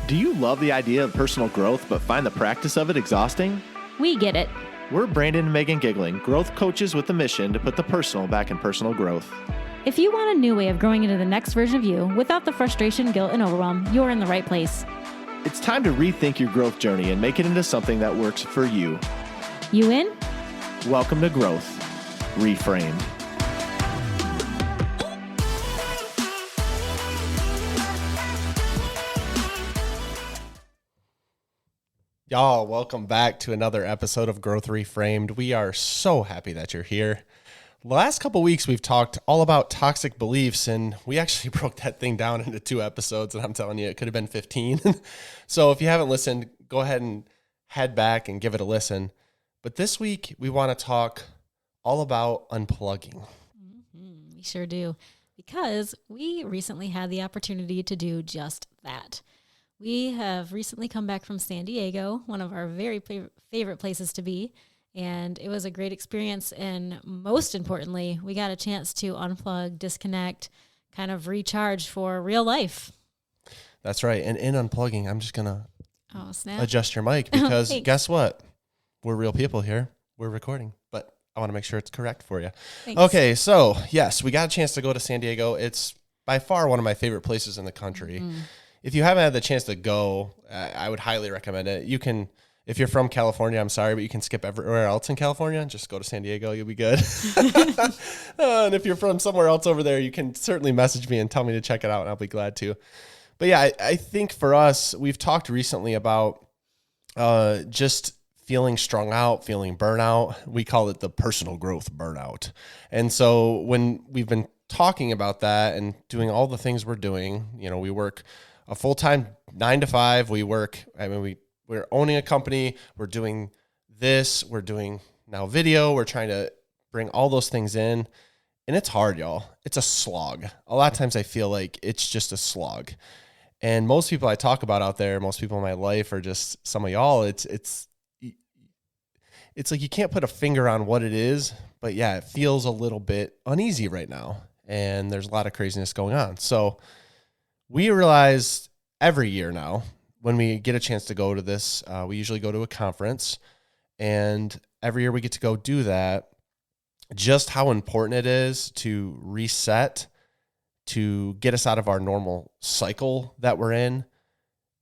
Do you love the idea of personal growth but find the practice of it exhausting? We get it. We're Brandon and Megan Giggling, growth coaches with the mission to put the personal back in personal growth. If you want a new way of growing into the next version of you without the frustration, guilt, and overwhelm, you're in the right place. It's time to rethink your growth journey and make it into something that works for you. You in? Welcome to Growth Reframed. Y'all, welcome back to another episode of Growth Reframed. We are so happy that you're here. The last couple weeks, we've talked all about toxic beliefs, and we actually broke that thing down into 2 episodes, and I'm telling you, it could have been 15. So if you haven't listened, go ahead and head back and give it a listen. But this week, we want to talk all about unplugging. We sure do, because we recently had the opportunity to do just that. We have recently come back from San Diego, one of our very favorite places to be, and it was a great experience. And most importantly, we got a chance to unplug, disconnect, kind of recharge for real life. That's right. And in unplugging, I'm just going to snap. adjust your mic because guess what? We're real people here. We're recording, but I want to make sure it's correct for you. Thanks. Okay, so yes, we got a chance to go to San Diego. It's by far one of my favorite places in the country. Mm-hmm. If you haven't had the chance to go, I would highly recommend it. You can, if you're from California, I'm sorry, but you can skip everywhere else in California and just go to San Diego. You'll be good. And if you're from somewhere else over there, you can certainly message me and tell me to check it out, and I'll be glad to. But yeah, I think for us, we've talked recently about just feeling strung out, feeling burnout. We call it the personal growth burnout. And so when we've been talking about that and doing all the things we're doing, you know, we work a full-time 9 to 5. We're owning a company. We're doing this. We're doing now video. We're trying to bring all those things in. And it's hard, y'all. It's a slog. A lot of times I feel like it's just a slog. And most people I talk about out there, most people in my life, or just some of y'all, it's like you can't put a finger on what it is, but yeah, it feels a little bit uneasy right now. And there's a lot of craziness going on. So we realize every year now, when we get a chance to go to this, we usually go to a conference, and every year we get to go do that, just how important it is to reset, to get us out of our normal cycle that we're in.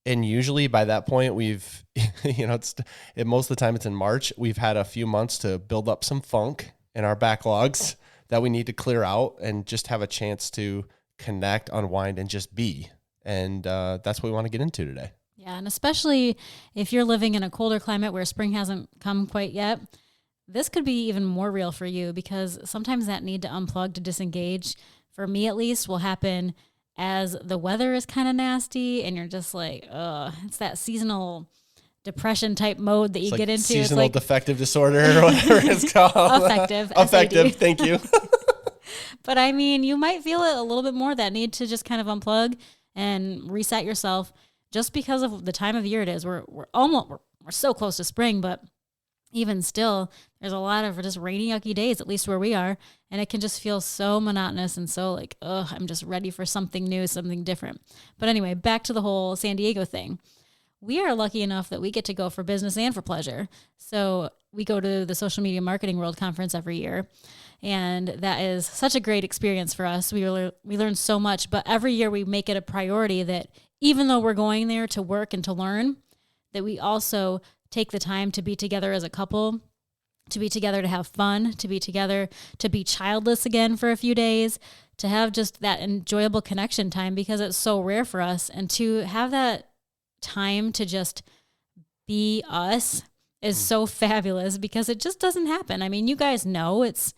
And usually by that point, we've, most of the time it's in March, we've had a few months to build up some funk in our backlogs that we need to clear out and just have a chance to connect, unwind, and just be. And that's what we want to get into today. Yeah, and especially if you're living in a colder climate where spring hasn't come quite yet, this could be even more real for you, because sometimes that need to unplug, to disengage, for me at least, will happen as the weather is kind of nasty and you're just like, it's that seasonal depression type mode that you get into. Seasonal it's like defective disorder or whatever it's called. Affective, thank you. But I mean, you might feel it a little bit more, that need to just kind of unplug and reset yourself, just because of the time of year it is. We're so close to spring, but even still, there's a lot of just rainy, yucky days, at least where we are, and it can just feel so monotonous and so like, I'm just ready for something new, something different. But anyway, back to the whole San Diego thing. We are lucky enough that we get to go for business and for pleasure. So we go to the Social Media Marketing World Conference every year, and that is such a great experience for us. We learn so much, but every year we make it a priority that even though we're going there to work and to learn, that we also take the time to be together as a couple, to be together to have fun, to be together to be childless again for a few days, to have just that enjoyable connection time, because it's so rare for us. And to have that time to just be us is so fabulous, because it just doesn't happen. I mean, you guys know it's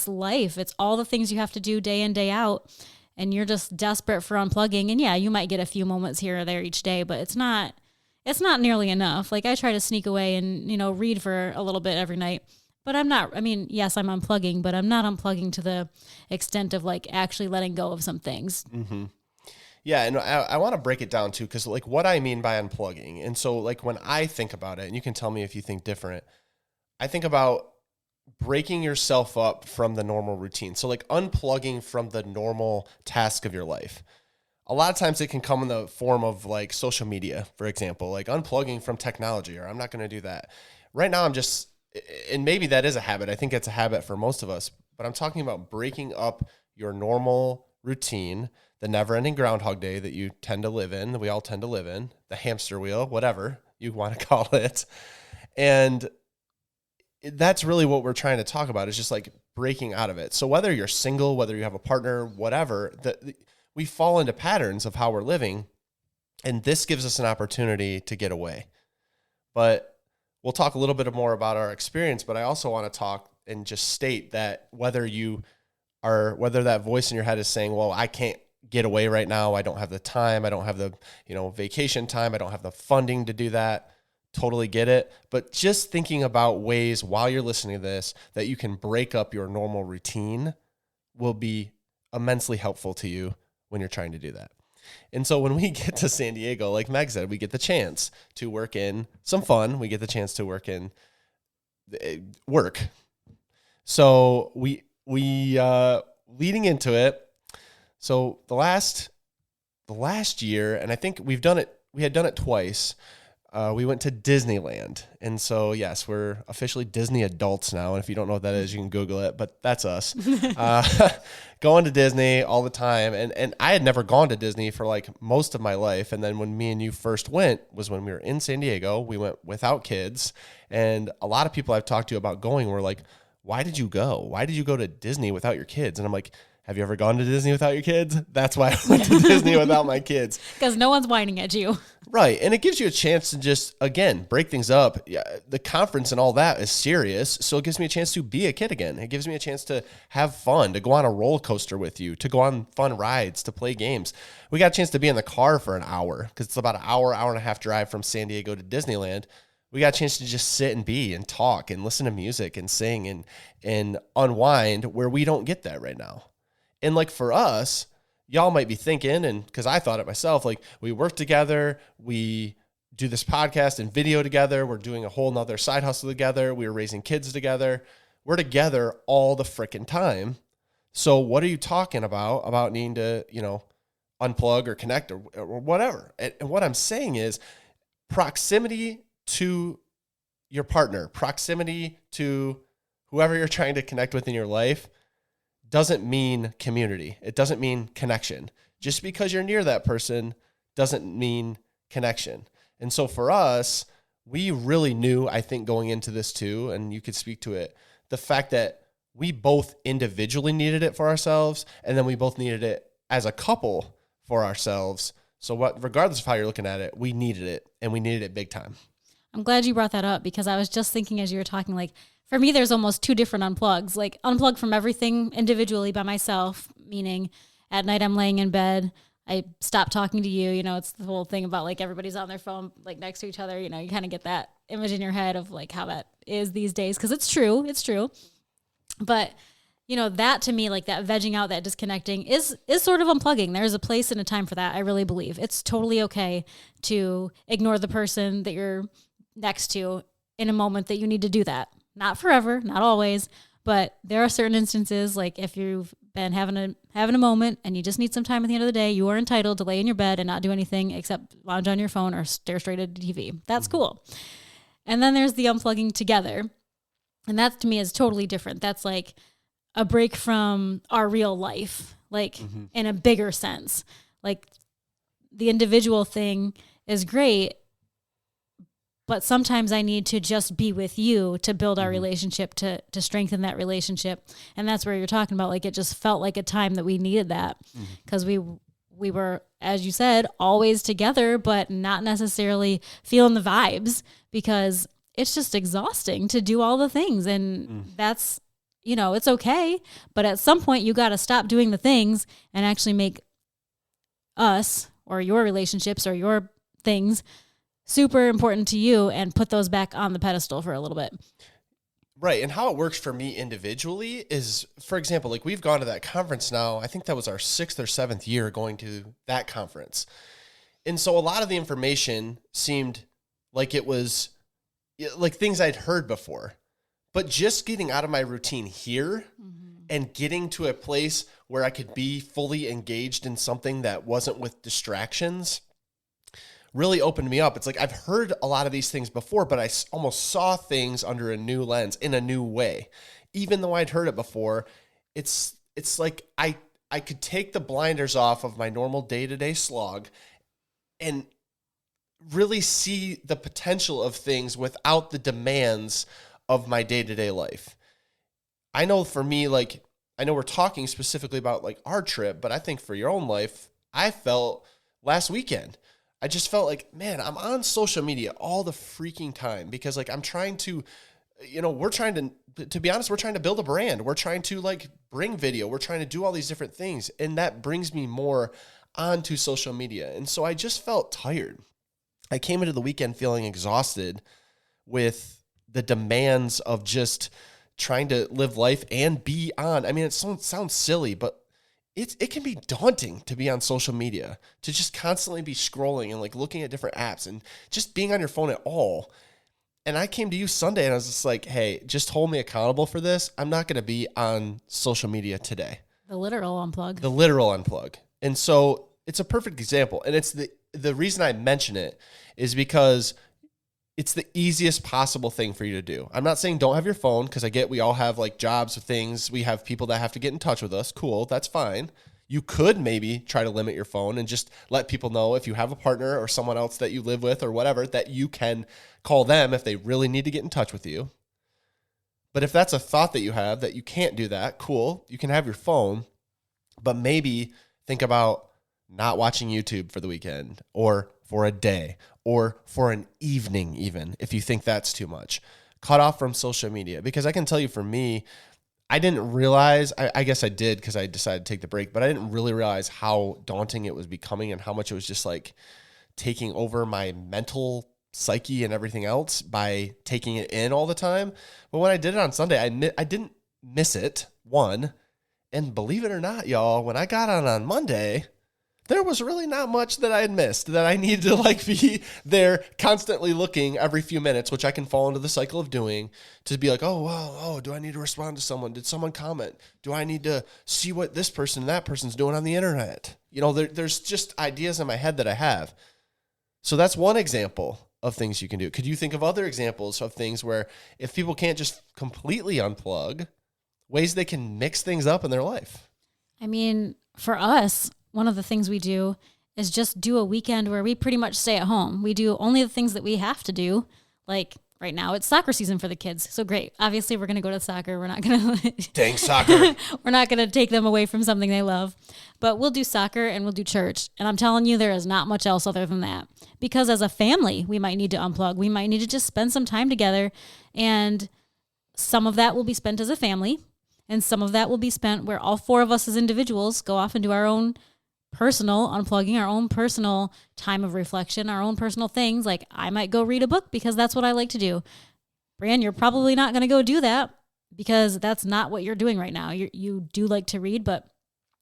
life. It's all the things you have to do day in, day out, and you're just desperate for unplugging. And yeah, you might get a few moments here or there each day, but it's not nearly enough. Like, I try to sneak away and, read for a little bit every night, but yes, I'm unplugging, but I'm not unplugging to the extent of like actually letting go of some things. Mm-hmm. Yeah. And I want to break it down too, because like what I mean by unplugging. And so like when I think about it, and you can tell me if you think different, I think about breaking yourself up from the normal routine. So like unplugging from the normal task of your life. a lot of times it can come in the form of like social media, for example, like unplugging from technology, or I'm not going to do that. Right now I'm just, and maybe that is a habit. I think it's a habit for most of us, but I'm talking about breaking up your normal routine, the never ending Groundhog Day that you tend to live in, that we all tend to live in, the hamster wheel, whatever you want to call it. And that's really what we're trying to talk about, is just like breaking out of it. So whether you're single, whether you have a partner, whatever, we fall into patterns of how we're living, and this gives us an opportunity to get away. But we'll talk a little bit more about our experience, but I also want to talk and just state that whether that voice in your head is saying, well, I can't get away right now, I don't have the time, I don't have the, vacation time, I don't have the funding to do that. Totally get it. But just thinking about ways while you're listening to this that you can break up your normal routine will be immensely helpful to you when you're trying to do that. And so when we get to San Diego, like Meg said, we get the chance to work in some fun. We get the chance to work in work. So we leading into it. So the last year, and I think we had done it twice. We went to Disneyland. And so, yes, we're officially Disney adults now. And if you don't know what that is, you can Google it, but that's us. Going to Disney all the time. And I had never gone to Disney for like most of my life. And then when me and you first went was when we were in San Diego. We went without kids. And a lot of people I've talked to about going were like, why did you go? Why did you go to Disney without your kids? And I'm like, have you ever gone to Disney without your kids? That's why I went to Disney without my kids. Because no one's whining at you. Right. And it gives you a chance to just, again, break things up. Yeah, the conference and all that is serious. So it gives me a chance to be a kid again. It gives me a chance to have fun, to go on a roller coaster with you, to go on fun rides, to play games. We got a chance to be in the car for an hour because it's about an hour and a half drive from San Diego to Disneyland. We got a chance to just sit and be and talk and listen to music and sing and unwind, where we don't get that right now. And like for us, y'all might be thinking, and because I thought it myself, like we work together, we do this podcast and video together, we're doing a whole nother side hustle together, we were raising kids together, we're together all the freaking time. So what are you talking about needing to, unplug or connect or whatever? And what I'm saying is proximity to your partner, proximity to whoever you're trying to connect with in your life doesn't mean community. It doesn't mean connection. Just because you're near that person doesn't mean connection. And so for us, we really knew, I think going into this too, and you could speak to it, the fact that we both individually needed it for ourselves, and then we both needed it as a couple for ourselves. So regardless of how you're looking at it, we needed it, and we needed it big time. I'm glad you brought that up, because I was just thinking as you were talking, like, for me, there's almost two different unplugs. Like, unplug from everything individually by myself, meaning at night I'm laying in bed, I stop talking to you. It's the whole thing about like everybody's on their phone, like next to each other. You kind of get that image in your head of like how that is these days, because it's true. But that to me, like that vegging out, that disconnecting is sort of unplugging. There's a place and a time for that. I really believe it's totally okay to ignore the person that you're next to in a moment that you need to do that. Not forever, not always, but there are certain instances, like if you've been having a moment and you just need some time at the end of the day, you are entitled to lay in your bed and not do anything except lounge on your phone or stare straight at the TV. That's cool. And then there's the unplugging together. And that to me is totally different. That's like a break from our real life, like in a bigger sense. Like the individual thing is great, but sometimes I need to just be with you to build our relationship, to strengthen that relationship. And that's where you're talking about, like, it just felt like a time that we needed that, because we were, as you said, always together, but not necessarily feeling the vibes, because it's just exhausting to do all the things. And that's, it's okay. But at some point you got to stop doing the things and actually make us or your relationships or your things super important to you and put those back on the pedestal for a little bit. Right. And how it works for me individually is, for example, like we've gone to that conference now. I think that was our 6th or 7th year going to that conference. And so a lot of the information seemed like it was like things I'd heard before, but just getting out of my routine here and getting to a place where I could be fully engaged in something that wasn't with distractions really opened me up. It's like I've heard a lot of these things before, but I almost saw things under a new lens in a new way. Even though I'd heard it before, it's like I could take the blinders off of my normal day-to-day slog and really see the potential of things without the demands of my day-to-day life. I know for me, like, I know we're talking specifically about like our trip, but I think for your own life, I felt last weekend, I just felt like, man, I'm on social media all the freaking time because like I'm trying to, we're trying to be honest, we're trying to build a brand. We're trying to like bring video. We're trying to do all these different things. And that brings me more onto social media. And so I just felt tired. I came into the weekend feeling exhausted with the demands of just trying to live life and be on. I mean, it sounds silly, but it can be daunting to be on social media, to just constantly be scrolling and like looking at different apps and just being on your phone at all. And I came to you Sunday and I was just like, hey, just hold me accountable for this. I'm not going to be on social media today. The literal unplug. The literal unplug. And so it's a perfect example. And it's the reason I mention it is because it's the easiest possible thing for you to do. I'm not saying don't have your phone, because I get we all have like jobs with things. We have people that have to get in touch with us. Cool, that's fine. You could maybe try to limit your phone and just let people know if you have a partner or someone else that you live with or whatever, that you can call them if they really need to get in touch with you. But if that's a thought that you have that you can't do that, cool, you can have your phone, but maybe think about not watching YouTube for the weekend or for a day or for an evening even, if you think that's too much. Cut off from social media. Because I can tell you for me, I didn't realize, I guess I did because I decided to take the break, but I didn't really realize how daunting it was becoming and how much it was just like taking over my mental psyche and everything else by taking it in all the time. But when I did it on Sunday, I didn't miss it, one. And believe it or not, y'all, when I got on Monday, there was really not much that I had missed, that I needed to like be there constantly looking every few minutes, which I can fall into the cycle of doing, to be like, oh, wow, do I need to respond to someone? Did someone comment? Do I need to see what this person and that person's doing on the internet? There's just ideas in my head that I have. So that's one example of things you can do. Could you think of other examples of things where if people can't just completely unplug, ways they can mix things up in their life? I mean, for us, one of the things we do is just do a weekend where we pretty much stay at home. We do only the things that we have to do. Like right now, it's soccer season for the kids. So great. Obviously, we're going to go to soccer. We're not going to... Dang soccer. We're not going to take them away from something they love. But we'll do soccer and we'll do church. And I'm telling you, there is not much else other than that. Because as a family, we might need to unplug. We might need to just spend some time together. And some of that will be spent as a family. And some of that will be spent where all four of us as individuals go off and do our own personal unplugging, our own personal time of reflection, our own personal things. Like I might go read a book because that's what I like to do. Bran, you're probably not going to go do that because that's not what you're doing right now. You do like to read, but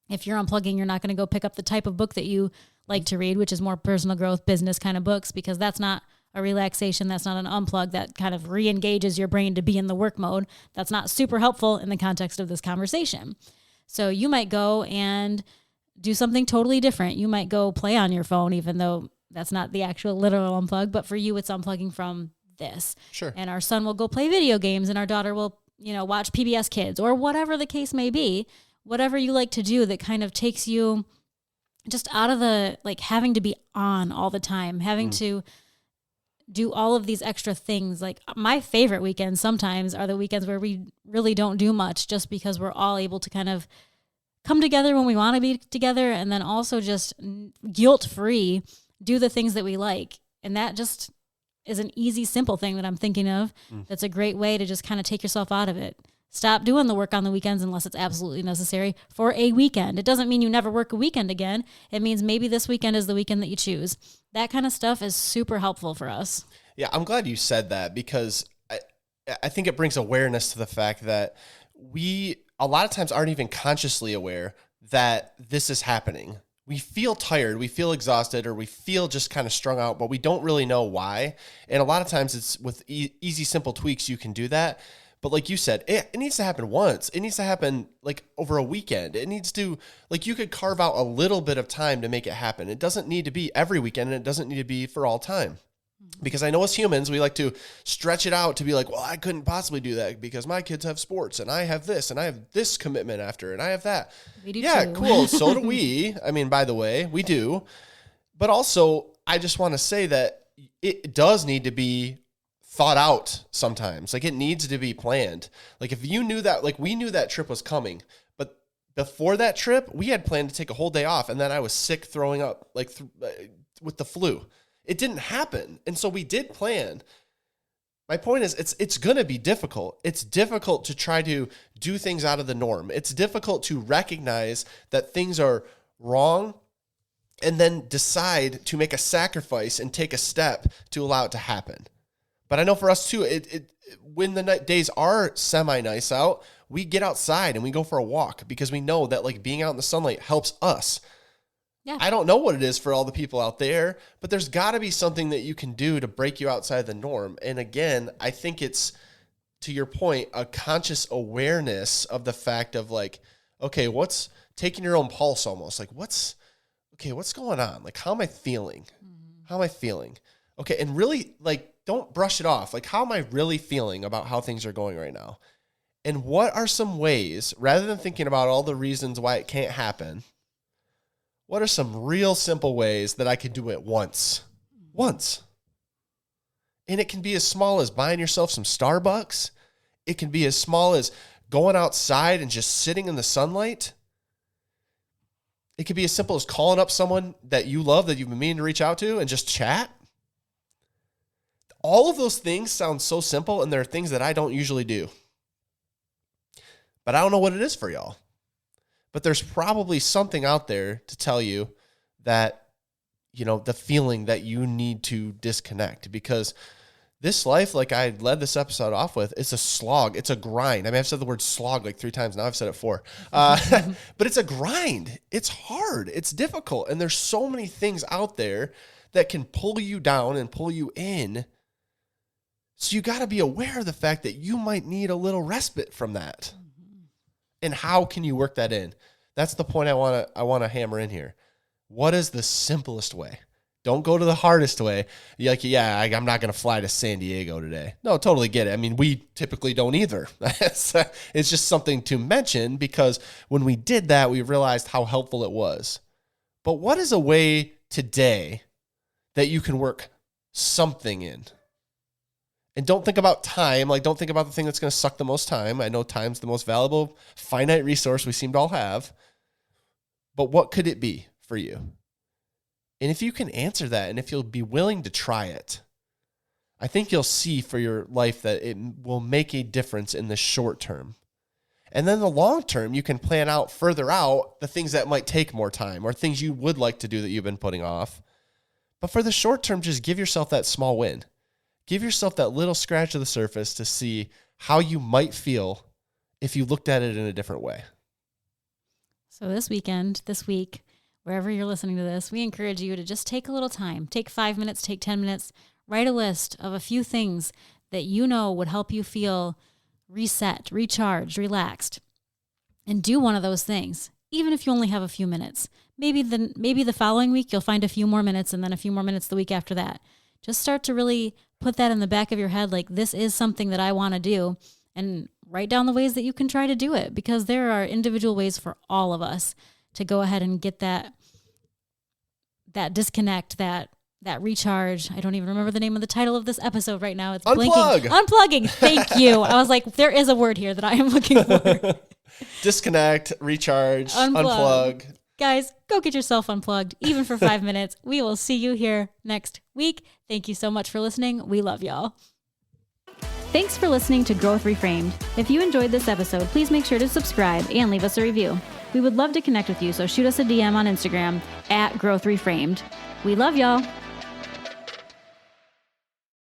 if you're unplugging, you're not going to go pick up the type of book that you like to read, which is more personal growth, business kind of books, because that's not a relaxation. That's not an unplug that kind of re-engages your brain to be in the work mode. That's not super helpful in the context of this conversation. So you might go and do something totally different. You might go play on your phone, even though that's not the actual literal unplug, but for you, it's unplugging from this. Sure. And our son will go play video games and our daughter will, watch PBS Kids or whatever the case may be, whatever you like to do that kind of takes you just out of the, like having to be on all the time, having to do all of these extra things. Like my favorite weekends sometimes are the weekends where we really don't do much just because we're all able to kind of come together when we want to be together, and then also just guilt-free do the things that we like. And that just is an easy, simple thing that I'm thinking of. That's a great way to just kind of take yourself out of it. Stop doing the work on the weekends unless it's absolutely necessary for a weekend. It doesn't mean you never work a weekend again. It means maybe this weekend is the weekend that you choose. That kind of stuff is super helpful for us. Yeah, I'm glad you said that because I think it brings awareness to the fact that we a lot of times aren't even consciously aware that this is happening. We feel tired, we feel exhausted, or we feel just kind of strung out, but we don't really know why. And a lot of times it's with easy, simple tweaks you can do that. But like you said, it needs to happen once. It needs to happen like over a weekend. It needs to, like, you could carve out a little bit of time to make it happen. It doesn't need to be every weekend, and it doesn't need to be for all time. Because I know as humans, we like to stretch it out to be like, well, I couldn't possibly do that because my kids have sports and I have this and I have this commitment after and I have that. We do yeah, too. cool. So do we. I mean, by the way, we do. But also, I just want to say that it does need to be thought out sometimes. Like, it needs to be planned. Like, if you knew that, like, we knew that trip was coming, but before that trip, we had planned to take a whole day off, and then I was sick, throwing up, like, with the flu. It didn't happen. And so we did plan. My point is, it's going to be difficult. It's difficult to try to do things out of the norm. It's difficult to recognize that things are wrong and then decide to make a sacrifice and take a step to allow it to happen. But I know for us too, when the days are semi-nice out, we get outside and we go for a walk because we know that, like, being out in the sunlight helps us. Yeah. I don't know what it is for all the people out there, but there's got to be something that you can do to break you outside the norm. And again, I think it's, to your point, a conscious awareness of the fact of, like, okay, what's taking your own pulse almost, like, what's going on? Like, how am I feeling? How am I feeling? Okay. And really, like, don't brush it off. Like, how am I really feeling about how things are going right now? And what are some ways, rather than thinking about all the reasons why it can't happen, what are some real simple ways that I could do it once? And it can be as small as buying yourself some Starbucks. It can be as small as going outside and just sitting in the sunlight. It could be as simple as calling up someone that you love, that you've been meaning to reach out to, and just chat. All of those things sound so simple, and there are things that I don't usually do. But I don't know what it is for y'all. But there's probably something out there to tell you that, you know, the feeling that you need to disconnect, because this life, like I led this episode off with, it's a slog. It's a grind. I mean, I've said the word slog like 3 times. Now I've said it 4. But it's a grind. It's hard. It's difficult. And there's so many things out there that can pull you down and pull you in. So you got to be aware of the fact that you might need a little respite from that. And how can you work that in? That's the point I want to hammer in here. What is the simplest way? Don't go to the hardest way. You're like, yeah, I'm not going to fly to San Diego today. No, totally get it. I mean, we typically don't either. It's just something to mention, because when we did that, we realized how helpful it was. But what is a way today that you can work something in? And don't think about time. Like, don't think about the thing that's going to suck the most time. I know time's the most valuable, finite resource we seem to all have. But what could it be for you? And if you can answer that, and if you'll be willing to try it, I think you'll see for your life that it will make a difference in the short term. And then the long term, you can plan out further out the things that might take more time, or things you would like to do that you've been putting off. But for the short term, just give yourself that small win. Give yourself that little scratch of the surface to see how you might feel if you looked at it in a different way. So this week, wherever you're listening to this, we encourage you to just take a little time. Take 5 minutes, take 10 minutes. Write a list of a few things that you know would help you feel reset, recharged, relaxed. And do one of those things, even if you only have a few minutes. Maybe the following week you'll find a few more minutes, and then a few more minutes the week after that. Just start to really put that in the back of your head, like, this is something that I want to do, and write down the ways that you can try to do it, because there are individual ways for all of us to go ahead and get that disconnect, that recharge. I don't even remember the name of the title of this episode right now. It's Unplug. Unplugging. Thank you. I was like, there is a word here that I am looking for. Disconnect, recharge, unplug. Guys, go get yourself unplugged, even for 5 minutes. We will see you here next week. Thank you so much for listening. We love y'all. Thanks for listening to Growth Reframed. If you enjoyed this episode, please make sure to subscribe and leave us a review. We would love to connect with you, so shoot us a DM on Instagram @Growth Reframed. We love y'all.